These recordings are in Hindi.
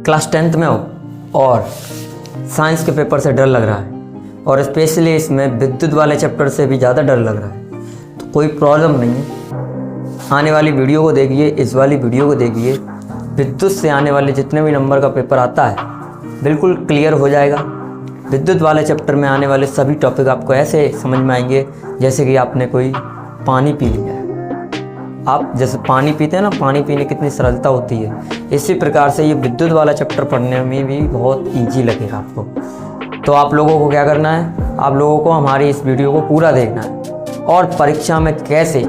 क्लास 10th में हो और साइंस के पेपर से डर लग रहा है और स्पेशली इसमें विद्युत वाले चैप्टर से भी ज़्यादा डर लग रहा है तो कोई प्रॉब्लम नहीं है। आने वाली वीडियो को देखिए, इस वाली वीडियो को देखिए। विद्युत से आने वाले जितने भी नंबर का पेपर आता है बिल्कुल क्लियर हो जाएगा। विद्युत वाले चैप्टर में आने वाले सभी टॉपिक आपको ऐसे समझ में आएंगे जैसे कि आपने कोई पानी पी लिया है। आप जैसे पानी पीते हैं ना, पानी पीने कितनी सरलता होती है, इसी प्रकार से ये विद्युत वाला चैप्टर पढ़ने में भी बहुत ईजी लगेगा आपको। तो आप लोगों को क्या करना है, आप लोगों को हमारी इस वीडियो को पूरा देखना है और परीक्षा में कैसे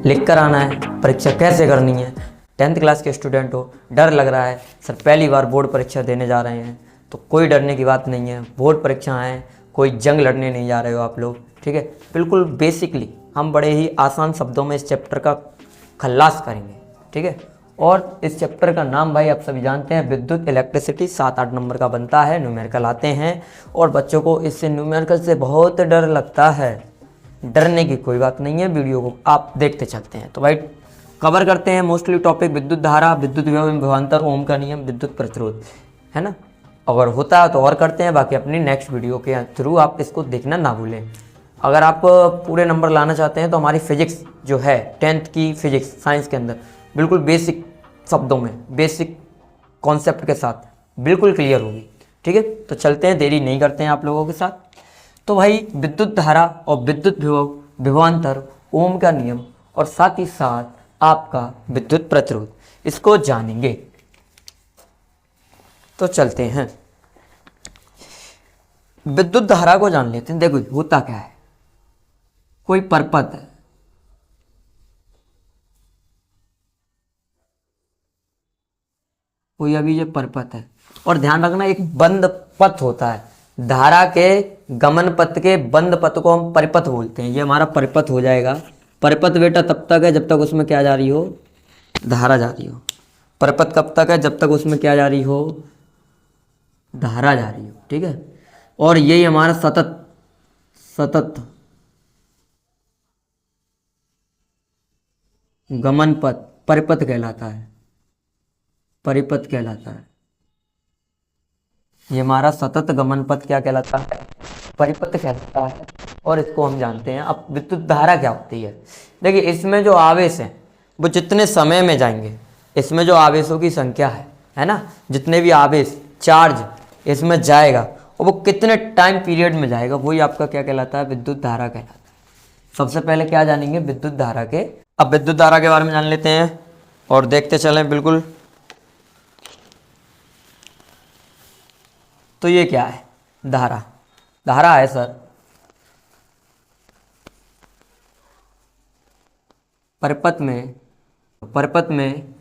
लिख कर आना है, परीक्षा कैसे करनी है। 10th क्लास के स्टूडेंट हो, डर लग रहा है सर पहली बार बोर्ड परीक्षा देने जा रहे हैं, तो कोई डरने की बात नहीं है। बोर्ड परीक्षा है, कोई जंग लड़ने नहीं जा रहे हो आप लोग, ठीक है। बिल्कुल बेसिकली हम बड़े ही आसान शब्दों में इस चैप्टर का खल्लास करेंगे, ठीक है। और इस चैप्टर का नाम भाई आप सभी जानते हैं, विद्युत इलेक्ट्रिसिटी। 7-8 नंबर का बनता है, न्यूमेरिकल आते हैं और बच्चों को इससे न्यूमेरिकल से बहुत डर लगता है। डरने की कोई बात नहीं है, वीडियो को आप देखते चलते हैं। तो भाई कवर करते हैं मोस्टली टॉपिक विद्युत धारा, विद्युत विभवांतर, ओम का नियम, विद्युत प्रतिरोध, है ना। अगर होता है तो और करते हैं, बाकी अपनी नेक्स्ट वीडियो के थ्रू आप इसको देखना ना भूलें। अगर आप पूरे नंबर लाना चाहते हैं तो हमारी फिजिक्स जो है 10th की फिजिक्स साइंस के अंदर बिल्कुल बेसिक शब्दों में, बेसिक कॉन्सेप्ट के साथ बिल्कुल क्लियर होगी, ठीक है। तो चलते हैं, देरी नहीं करते हैं आप लोगों के साथ। तो भाई विद्युत धारा और विद्युत विभवांतर, ओम का नियम और साथ ही साथ आपका विद्युत प्रतिरोध, इसको जानेंगे। तो चलते हैं, विद्युत धारा को जान लेते हैं। देखो होता क्या है, कोई परपथ है, कोई अभी ये परपथ है और ध्यान रखना एक बंद पथ होता है। धारा के गमन पथ के बंद पथ को हम परिपथ बोलते हैं। ये हमारा परिपथ हो जाएगा। परिपथ बेटा तब तक है जब तक उसमें क्या जा रही हो, धारा जा रही हो। परिपथ कब तक है, जब तक उसमें क्या जा रही हो, धारा जा रही हो, ठीक है। और यही हमारा सतत गमन पथ परिपथ कहलाता है, परिपथ कहलाता है। ये हमारा सतत गमन पथ क्या कहलाता है, परिपथ कहलाता है। और इसको हम जानते हैं। अब विद्युत धारा क्या होती है, देखिए इसमें जो आवेश हैं वो जितने समय में जाएंगे, इसमें जो आवेशों की संख्या है ना, जितने भी आवेश चार्ज इसमें जाएगा और वो कितने टाइम पीरियड में जाएगा, वही आपका क्या कहलाता है, विद्युत धारा कहलाता है। सबसे पहले क्या जानेंगे, विद्युत धारा के। अब विद्युत धारा के बारे में जान लेते हैं और देखते चलें बिल्कुल। तो ये क्या है, धारा। धारा है सर परिपथ में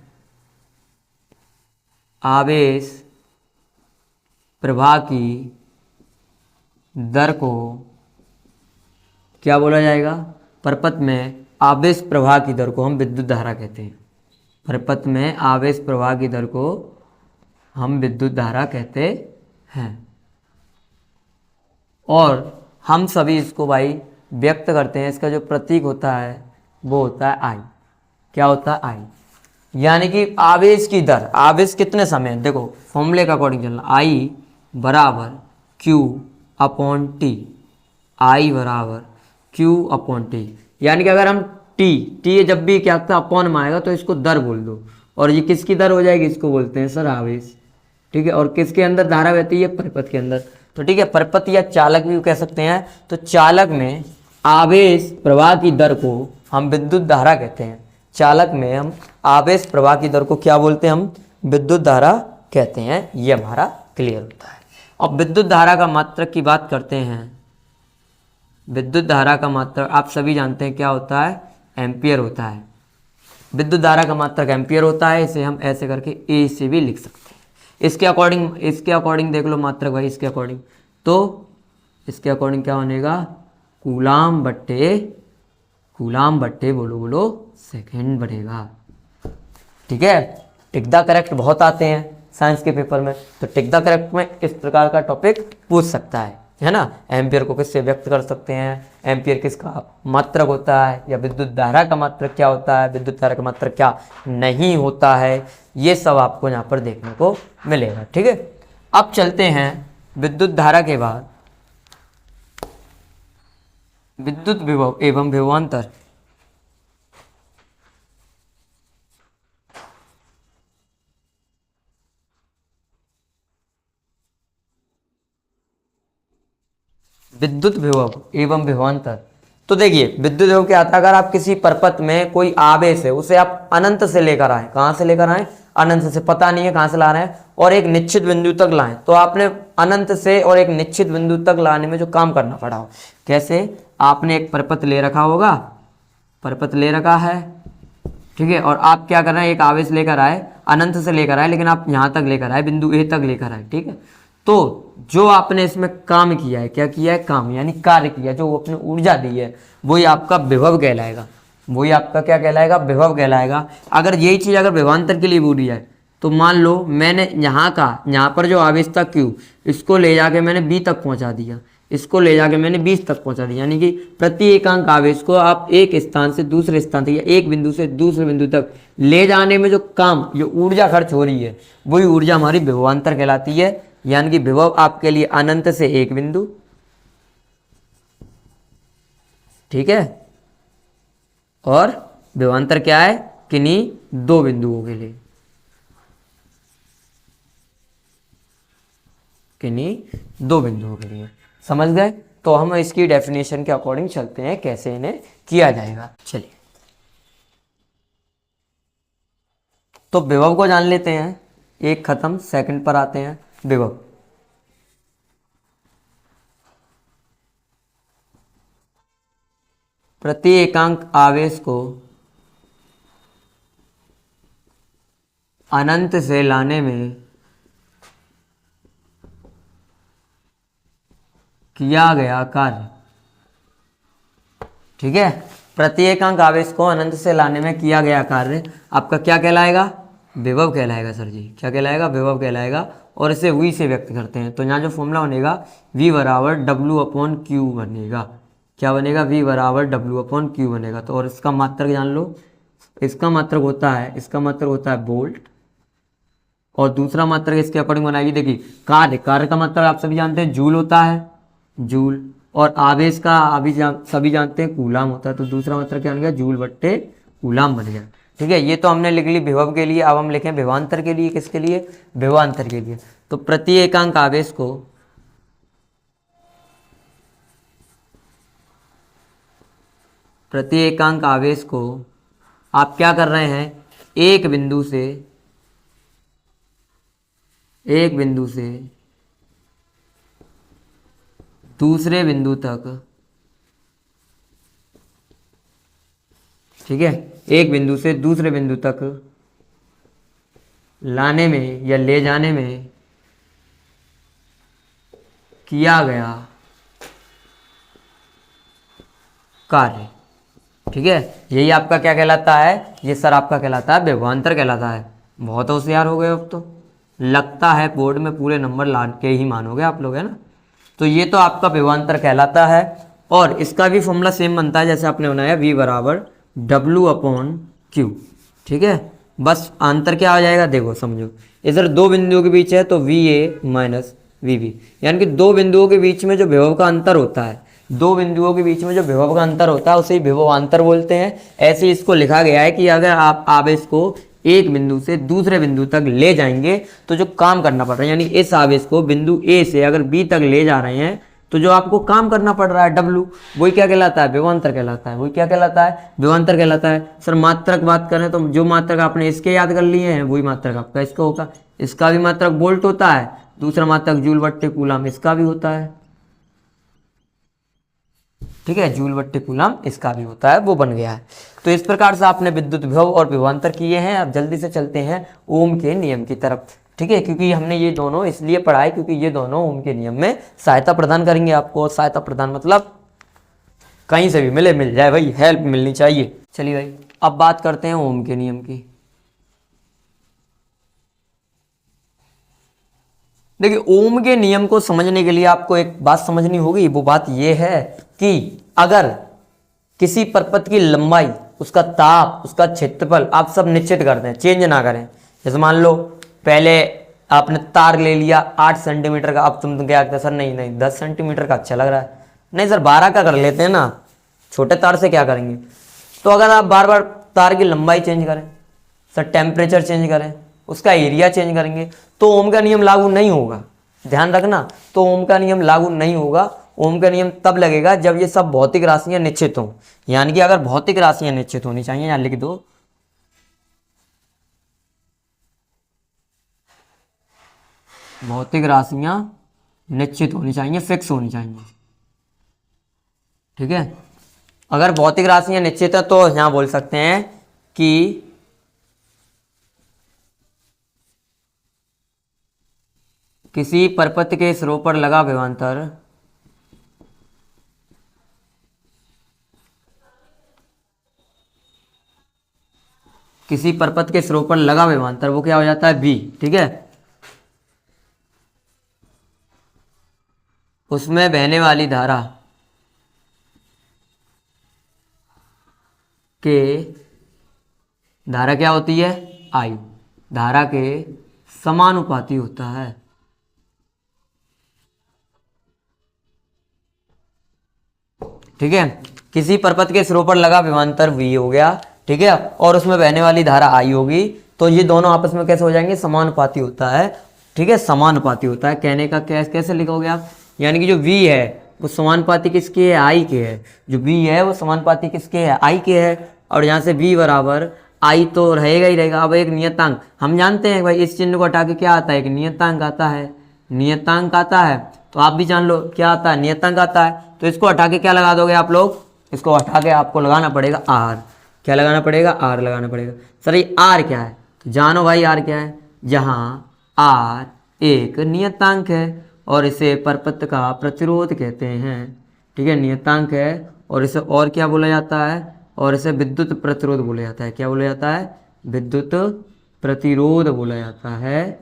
आवेश प्रवाह की दर को क्या बोला जाएगा, परिपथ में आवेश प्रवाह की दर को हम विद्युत धारा कहते हैं। परिपथ में आवेश प्रवाह की दर को हम विद्युत धारा कहते हैं। और हम सभी इसको भाई व्यक्त करते हैं, इसका जो प्रतीक होता है वो होता है आई। क्या होता है, आई। यानी कि आवेश की दर, आवेश कितने समय, देखो फॉर्मूले के अकॉर्डिंग चलना, आई बराबर क्यू अपॉन टी, आई बराबर क्यू अपॉन टी। यानी कि अगर हम टी जब भी क्या था अपॉन में आएगा तो इसको दर बोल दो, और ये किसकी दर हो जाएगी, इसको बोलते हैं सर आवेश, ठीक है। और किसके अंदर धारा बहती है, परिपथ के अंदर। तो ठीक है, परिपथ या चालक भी कह सकते हैं। तो चालक में आवेश प्रवाह की दर को हम विद्युत धारा कहते हैं। चालक में हम आवेश प्रवाह की दर को क्या बोलते हैं, हम विद्युत धारा कहते हैं। ये हमारा क्लियर होता है। अब विद्युत धारा का मात्रक की बात करते हैं। विद्युत धारा का मात्रक आप सभी जानते हैं क्या होता है, एम्पियर होता है। विद्युत धारा का मात्रक एम्पियर होता है। इसे हम ऐसे करके ए से भी लिख सकते हैं। इसके अकॉर्डिंग देख लो मात्रक भाई, इसके अकॉर्डिंग, तो इसके अकॉर्डिंग क्या बनेगा, कूलाम बट्टे बोलो सेकंड बनेगा, ठीक है। टिक द करेक्ट बहुत आते हैं साइंस के पेपर में, तो टिक द करेक्ट में इस प्रकार का टॉपिक पूछ सकता है, है ना। एम्पियर को किससे व्यक्त कर सकते हैं, एम्पियर किसका मात्रक होता है, या विद्युत धारा का मात्रक क्या होता है, विद्युत धारा का मात्रक क्या नहीं होता है, ये सब आपको यहाँ पर देखने को मिलेगा। ठीक है, अब चलते हैं विद्युत धारा के बाद विद्युत विभव एवं विभवांतर। विद्युत विभव एवं विभवांतर, तो देखिए विद्युत विभव क्या आता है, अगर आप किसी परपथ में कोई आवेश है उसे आप अनंत से लेकर आए, कहाँ से लेकर आए, अनंत से, पता नहीं है कहाँ से ला रहे हैं, और एक निश्चित बिंदु तक लाएं, तो आपने अनंत से और एक निश्चित बिंदु तक लाने में जो काम करना पड़ा हो, कैसे, आपने एक परपथ ले रखा होगा, परपथ ले रखा है, ठीक है, और आप क्या कर रहे हैं, एक आवेश लेकर आए, अनंत से लेकर आए, लेकिन आप यहाँ तक लेकर आए, बिंदु ए तक लेकर आए। ठीक है, तो जो आपने इसमें काम किया है, क्या किया है, काम यानी कार्य किया, जो आपने ऊर्जा दी है, वही आपका विभव कहलाएगा, वही आपका क्या कहलाएगा, विभव कहलाएगा। अगर यही चीज़ अगर विभवांतर के लिए बोली जाए, तो मान लो मैंने यहाँ पर जो आवेश था Q, इसको ले जाके मैंने B तक पहुँचा दिया, इसको ले जाके मैंने 20 तक पहुँचा दिया, यानी कि प्रति एकांक आवेश को आप एक स्थान से दूसरे स्थान तक या एक बिंदु से दूसरे बिंदु तक ले जाने में जो काम, जो ऊर्जा खर्च हो रही है, वही ऊर्जा हमारी विभवांतर कहलाती है। यानी कि विभव आपके लिए अनंत से एक बिंदु, ठीक है, और विभवांतर क्या है, किन्हीं दो बिंदुओं के लिए, किन्हीं दो बिंदुओं के लिए। समझ गए, तो हम इसकी डेफिनेशन के अकॉर्डिंग चलते हैं कैसे इन्हें किया जाएगा। चलिए, तो विभव को जान लेते हैं, एक खत्म, सेकंड पर आते हैं। विभव, प्रति एकांक आवेश को अनंत से लाने में किया गया कार्य। ठीक है, प्रति एकांक आवेश को अनंत से लाने में किया गया कार्य आपका क्या कहलाएगा, विभव कहलाएगा। सर जी, क्या कहलाएगा, विभव कहलाएगा, और इसे V से व्यक्त करते हैं। तो यहाँ जो फॉर्मूला बनेगा V बराबर W/Q बनेगा। क्या बनेगा, V बराबर W/Q बनेगा। तो और इसका मात्रक जान लो, इसका मात्रक होता है, इसका मात्रक होता है वोल्ट, और दूसरा मात्रक इसके अकॉर्डिंग बनाएगी। देखिए कार्य, कार्य का मात्रक आप सभी जानते हैं जूल होता है, जूल, और आवेश का अभी सभी जानते हैं कूलाम होता है। तो दूसरा मात्रक क्या बन गया, जूल बट्टे कूलाम बन गया। ठीक है, ये तो हमने लिख ली विभव के लिए। अब हम लिखें विभवांतर के लिए, किसके लिए, विभवांतर के लिए। तो प्रति एकांक आवेश को आप क्या कर रहे हैं, एक बिंदु से दूसरे बिंदु तक, ठीक है, एक बिंदु से दूसरे बिंदु तक लाने में या ले जाने में किया गया कार्य। ठीक है, यही आपका क्या कहलाता है, ये सर आपका कहलाता है विभवांतर कहलाता है। बहुत होशियार हो गए अब तो, लगता है बोर्ड में पूरे नंबर ला के ही मानोगे आप लोग, है ना। तो ये तो आपका विभवांतर कहलाता है, और इसका भी फॉर्मूला सेम बनता है जैसे आपने बनाया, V बराबर W/Q। ठीक है, बस अंतर क्या आ जाएगा, देखो समझो, इधर दो बिंदुओं के बीच है तो VA माइनस VB, यानी कि दो बिंदुओं के बीच में जो विभव का अंतर होता है, दो बिंदुओं के बीच में जो विभव का अंतर होता है उसे ही विभवांतर बोलते हैं। ऐसे ही इसको लिखा गया है कि अगर आप आवेश को एक बिंदु से दूसरे बिंदु तक ले जाएंगे तो जो काम करना पड़ रहा है, यानी इस आवेश को बिंदु A से अगर B तक ले जा रहे हैं तो जो आपको काम करना पड़ रहा है W, वही क्या कहलाता है, विभवांतर कहलाता है। वही क्या कहलाता है, विभवांतर कहलाता है। सर मात्रक बात करें तो जो मात्रक आपने इसके याद कर लिए हैं वही मात्रक आपका इसका होगा। इसका भी मात्रक वोल्ट होता है, दूसरा मात्रक जूल बट्टे कूलाम इसका भी होता है। ठीक है, जूल बट्टे कूलाम इसका भी होता है, वो बन गया है। तो इस प्रकार से आपने विद्युत विभव और विभवांतर किए हैं। अब जल्दी से चलते हैं ओम के नियम की तरफ। ठीक है, क्योंकि हमने ये दोनों इसलिए पढ़ा है क्योंकि ये दोनों ओम के नियम में सहायता प्रदान करेंगे आपको। और सहायता प्रदान मतलब कहीं से भी मिल जाए भाई, हेल्प मिलनी चाहिए। चलिए भाई, अब बात करते हैं ओम के नियम की। देखिए ओम के नियम को समझने के लिए आपको एक बात समझनी होगी, वो बात ये है कि अगर किसी परपथ की लंबाई, उसका ताप, उसका क्षेत्रफल आप सब निश्चित कर दें, चेंज ना करें। जैसे मान लो पहले आपने तार ले लिया 8 सेंटीमीटर का, अब तुम क्या कहते सर नहीं 10 सेंटीमीटर का अच्छा लग रहा है, नहीं सर 12 का कर लेते हैं ना, छोटे तार से क्या करेंगे। तो अगर आप बार बार तार की लंबाई चेंज करें, सर टेम्परेचर चेंज करें, उसका एरिया चेंज करेंगे, तो ओम का नियम लागू नहीं होगा। ध्यान रखना, तो ओम का नियम लागू नहीं होगा। ओम का नियम तब लगेगा जब ये सब भौतिक राशियां निश्चित हों, यानी कि अगर भौतिक राशियां निश्चित होनी चाहिए, यहाँ लिख दो भौतिक राशियां निश्चित होनी चाहिए, फिक्स होनी चाहिए। ठीक है, अगर भौतिक राशियां निश्चित है तो यहां बोल सकते हैं कि किसी परपथ के सिरों पर लगा विभवांतर किसी परपथ के सिरों पर लगा विभवांतर वो क्या हो जाता है, बी। ठीक है, उसमें बहने वाली धारा के धारा क्या होती है, आई, धारा के समानुपाती होता है। ठीक है, किसी परपथ के सिरों पर लगा विभवांतर V हो गया, ठीक है, और उसमें बहने वाली धारा I होगी, तो ये दोनों आपस में कैसे हो जाएंगे, समानुपाती होता है। ठीक है, समानुपाती होता है, कहने का कैसे लिखोगे आप, यानी कि जो V है वो समानुपाती किसके है, I के है, जो V है वो समानुपाती किसके है, I के है, और यहाँ से V बराबर I तो रहेगा ही रहेगा। अब एक नियतांक हम जानते हैं भाई, इस चिन्ह को हटा के क्या आता है, एक नियतांक आता है, नियतांक आता है, तो आप भी जान लो क्या आता है, नियतांक आता है। तो इसको हटा के क्या लगा दोगे आप लोग, इसको हटा के आपको लगाना पड़ेगा R। क्या लगाना पड़ेगा, R लगाना पड़ेगा। सर ये R क्या है, तो जानो भाई R क्या है, जहाँ R एक नियतांक है और इसे परपथ का प्रतिरोध कहते हैं। ठीक है, नियतांक है और इसे और क्या बोला जाता है, और इसे विद्युत प्रतिरोध बोला जाता है। क्या बोला जाता है, विद्युत प्रतिरोध बोला जाता है।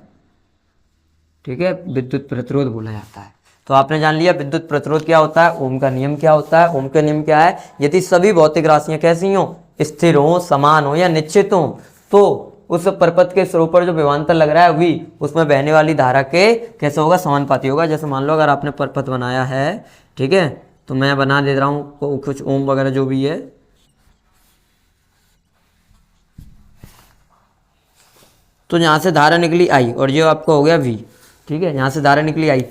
ठीक है, विद्युत प्रतिरोध बोला जाता है। तो आपने जान लिया विद्युत प्रतिरोध क्या होता है, ओम का नियम क्या होता है। ओम का नियम क्या है, यदि सभी भौतिक राशियां कैसी हो, स्थिर हो, समान हो या निश्चित हो, तो उस परपथ के सिरों पर जो विभवांतर लग रहा है वी, उसमें बहने वाली धारा के कैसे होगा, समानुपाती होगा। जैसे मान लो अगर आपने परपथ बनाया है, ठीक है, तो मैं बना दे रहा हूँ कुछ ओम वगैरह जो भी है, तो यहाँ से धारा निकली आई और ये आपको हो गया वी। ठीक है, यहाँ से धारा निकली आई,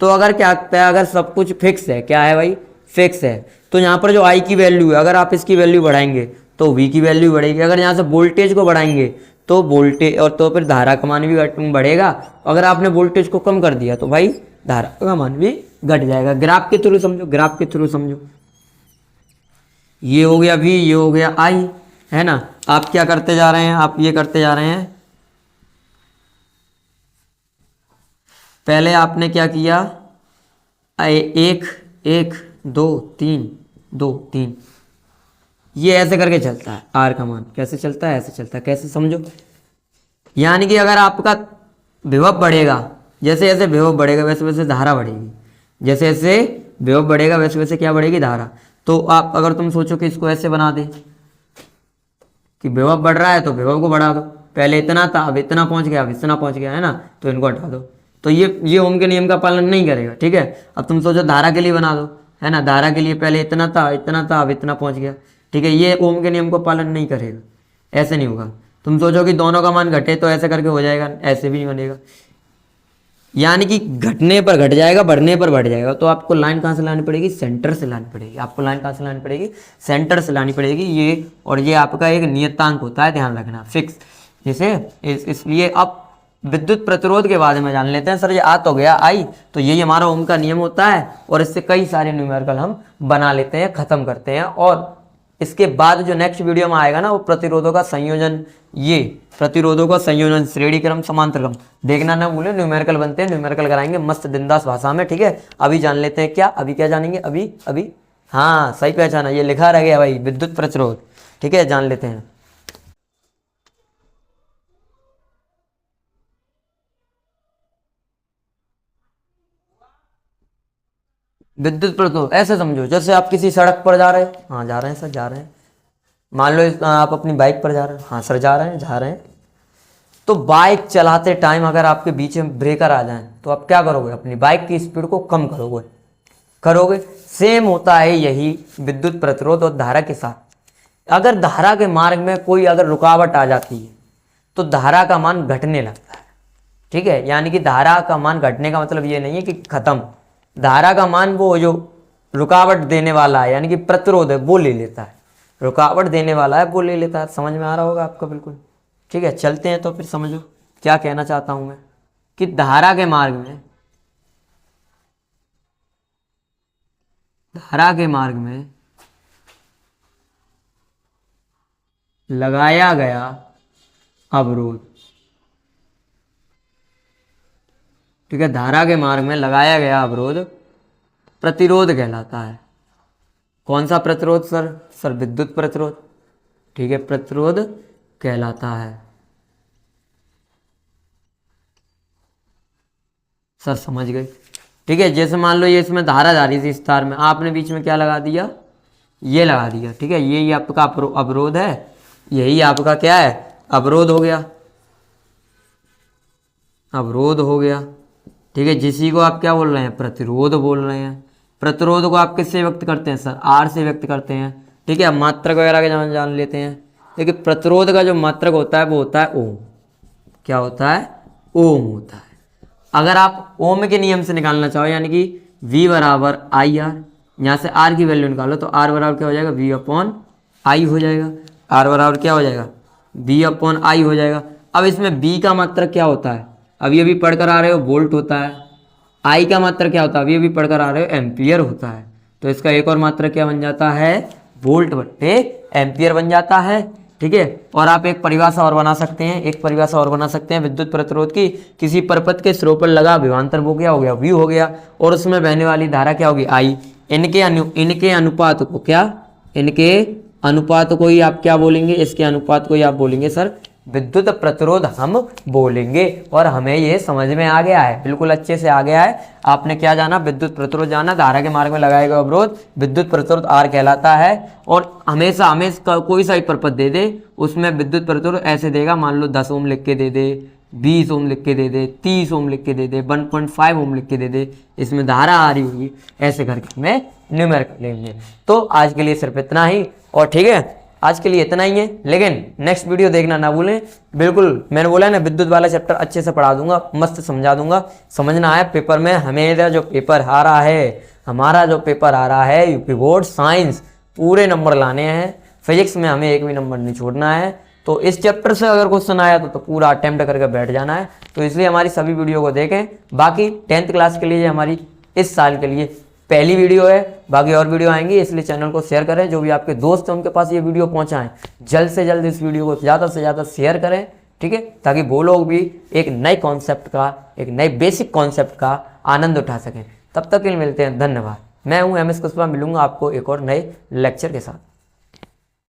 तो अगर क्या है, अगर सब कुछ फिक्स है, क्या है भाई, फिक्स है, तो यहाँ पर जो आई की वैल्यू है, अगर आप इसकी वैल्यू बढ़ाएंगे तो वी की वैल्यू बढ़ेगी। अगर यहाँ से वोल्टेज को बढ़ाएंगे तो वोल्टेज, और तो फिर धारा का मान भी बढ़ेगा। अगर आपने वोल्टेज को कम कर दिया तो भाई धारा का मान भी घट जाएगा। ग्राफ के थ्रू समझो, ग्राफ के थ्रू समझो, ये हो गया वी, ये हो गया आई, है ना। आप क्या करते जा रहे हैं, आप ये करते जा रहे हैं, पहले आपने क्या किया, एक एक दो तीन, दो तीन, ये ऐसे करके चलता है। आर का मान कैसे चलता है, ऐसे चलता है, कैसे समझो, यानी कि अगर आपका विभव बढ़ेगा, जैसे जैसे विभव बढ़ेगा वैसे वैसे धारा बढ़ेगी, जैसे जैसे विभव बढ़ेगा वैसे वैसे क्या बढ़ेगी, धारा। तो आप अगर तुम सोचो कि इसको ऐसे बना दे कि विभव बढ़ रहा है तो विभव को बढ़ा दो, पहले इतना था अब इतना पहुंच गया, अब इतना पहुंच गया, है ना, तो इनको हटा दो, तो ये ओम के नियम का पालन नहीं करेगा। ठीक है, अब तुम सोचो धारा के लिए बना दो, है ना, धारा के लिए पहले इतना था अब इतना पहुंच गया। ठीक है, ये ओम के नियम को पालन नहीं करेगा, ऐसे नहीं होगा। तुम सोचो कि दोनों का मान घटे तो ऐसे करके हो जाएगा, ऐसे भी नहीं बनेगा, यानी कि घटने पर घट जाएगा, बढ़ने पर बढ़ जाएगा। तो आपको लाइन कहाँ से लानी पड़ेगी, सेंटर से लानी पड़ेगी। आपको लाइन कहाँ से लानी पड़ेगी, सेंटर से लानी पड़ेगी। ये और ये आपका एक नियतांक होता है, ध्यान रखना, फिक्स। जैसे इसलिए अब विद्युत प्रतिरोध के बारे में जान लेते हैं। सर ये आ तो गया आई, तो यही हमारा ओम का नियम होता है और इससे कई सारे न्यूमेरिकल हम बना लेते हैं, खत्म करते हैं। और इसके बाद जो नेक्स्ट वीडियो में आएगा ना, वो प्रतिरोधों का संयोजन, ये प्रतिरोधों का संयोजन, श्रेणी क्रम, समांतर क्रम, देखना ना भूलें, न्यूमेरिकल बनते हैं, न्यूमेरिकल कराएंगे मस्त बिंदास भाषा में। ठीक है, अभी जान लेते हैं क्या, अभी क्या जानेंगे, अभी हाँ सही पहचाना, ये लिखा रह गया भाई, विद्युत प्रतिरोध। ठीक है, जान लेते हैं। विद्युत प्रतिरोध ऐसे समझो, जैसे आप किसी सड़क पर जा रहे हैं, हाँ जा रहे हैं सर, जा रहे हैं। मान लो आप अपनी बाइक पर जा रहे हैं, हाँ सर जा रहे हैं, जा रहे हैं। तो बाइक चलाते टाइम अगर आपके बीच में ब्रेकर आ जाए तो आप क्या करोगे, अपनी बाइक की स्पीड को कम करोगे। सेम होता है यही विद्युत प्रतिरोध और धारा के साथ। अगर धारा के मार्ग में कोई अगर रुकावट आ जाती है तो धारा का मान घटने लगता है, ठीक है। यानी कि धारा का मान घटने का मतलब ये नहीं है कि खत्म, धारा का मान वो जो रुकावट देने वाला है यानी कि प्रतिरोध है वो ले लेता है, रुकावट देने वाला है वो ले लेता है। समझ में आ रहा होगा आपको बिल्कुल, ठीक है। चलते हैं तो फिर समझो क्या कहना चाहता हूं मैं, कि धारा के मार्ग में लगाया गया अवरोध, ठीक है, धारा के मार्ग में लगाया गया अवरोध प्रतिरोध कहलाता है। कौन सा प्रतिरोध सर? सर विद्युत प्रतिरोध, ठीक है, प्रतिरोध कहलाता है। सर समझ गए, ठीक है। जैसे मान लो ये इसमें धारा जा रही थी इस तार में, आपने बीच में क्या लगा दिया, ये लगा दिया, ठीक है। ये आपका अवरोध है, यही आपका क्या है, अवरोध हो गया, अवरोध हो गया, ठीक है। जिसी को आप क्या बोल रहे हैं, प्रतिरोध बोल रहे हैं। प्रतिरोध को आप किससे व्यक्त करते हैं सर? आर से व्यक्त करते हैं, ठीक है। मात्रक वगैरह के जान लेते हैं, देखिए प्रतिरोध का जो मात्रक होता है वो होता है ओम। क्या होता है? ओम होता है। अगर आप ओम के नियम से निकालना चाहो यानी कि V बराबर आई आर, यहाँ से R की वैल्यू निकालो तो R बराबर क्या हो जाएगा, V अपॉन आई हो जाएगा। R बराबर क्या हो जाएगा, V अपॉन आई हो जाएगा। अब इसमें B का मात्रक क्या होता है, अभी अभी पढ़कर आ रहे हो, वोल्ट होता है। आई का मात्रक क्या होता है, अभी अभी पढ़कर आ रहे हो, एम्पियर होता है। तो इसका एक और मात्रक क्या बन जाता है, वोल्ट बट्टे एम्पियर बन जाता है, ठीक है। और आप एक परिभाषा और बना सकते हैं, विद्युत प्रतिरोध की, किसी परपथ के सिरों पर लगा विभवांतर वो क्या हो गया, V हो गया, और उसमें बहने वाली धारा क्या होगी, I। इनके अनुपात को क्या, इनके अनुपात को ही आप क्या बोलेंगे, इसके अनुपात को ही आप बोलेंगे सर विद्युत प्रतिरोध हम बोलेंगे। और हमें ये समझ में आ गया है, बिल्कुल अच्छे से आ गया है। आपने क्या जाना, विद्युत प्रतिरोध जाना, धारा के मार्ग में लगाया गया अवरोध विद्युत प्रतिरोध R कहलाता है। और हमेशा कोई सा ही परपथ दे दे उसमें विद्युत प्रतिरोध ऐसे देगा, मान लो 10 ओम लिख के दे दे, 20 ओम लिख के दे दे, 30 ओम लिख के दे दे, 1.5 ओम लिख के दे दे, इसमें धारा आ रही होगी, ऐसे करके हमें न्यूमेरिकल लेंगे। तो आज के लिए सिर्फ इतना ही, और ठीक है आज के लिए इतना ही है, लेकिन नेक्स्ट वीडियो देखना ना भूलें। बिल्कुल मैंने बोला ना, विद्युत वाला चैप्टर अच्छे से पढ़ा दूंगा, मस्त समझा दूंगा। समझना है पेपर में, हमारा जो पेपर आ रहा है यूपी बोर्ड साइंस, पूरे नंबर लाने हैं। फिजिक्स में हमें एक भी नंबर नहीं छोड़ना है। तो इस चैप्टर से अगर क्वेश्चन आया तो पूरा अटेम्प्ट करके बैठ जाना है। तो इसलिए हमारी सभी वीडियो को देखें। बाकी 10th क्लास के लिए हमारी इस साल के लिए पहली वीडियो है, बाकी और वीडियो आएंगी, इसलिए चैनल को शेयर करें। जो भी आपके दोस्त हैं उनके पास ये वीडियो पहुंचाएं, जल्द से जल्द इस वीडियो को ज़्यादा से ज़्यादा शेयर करें, ठीक है, ताकि वो लोग भी एक नए कॉन्सेप्ट का, एक नए बेसिक कॉन्सेप्ट का आनंद उठा सकें। तब तक के लिए मिलते हैं, धन्यवाद। मैं हूं MS कुशवाहा, मिलूंगा आपको एक और नए लेक्चर के साथ।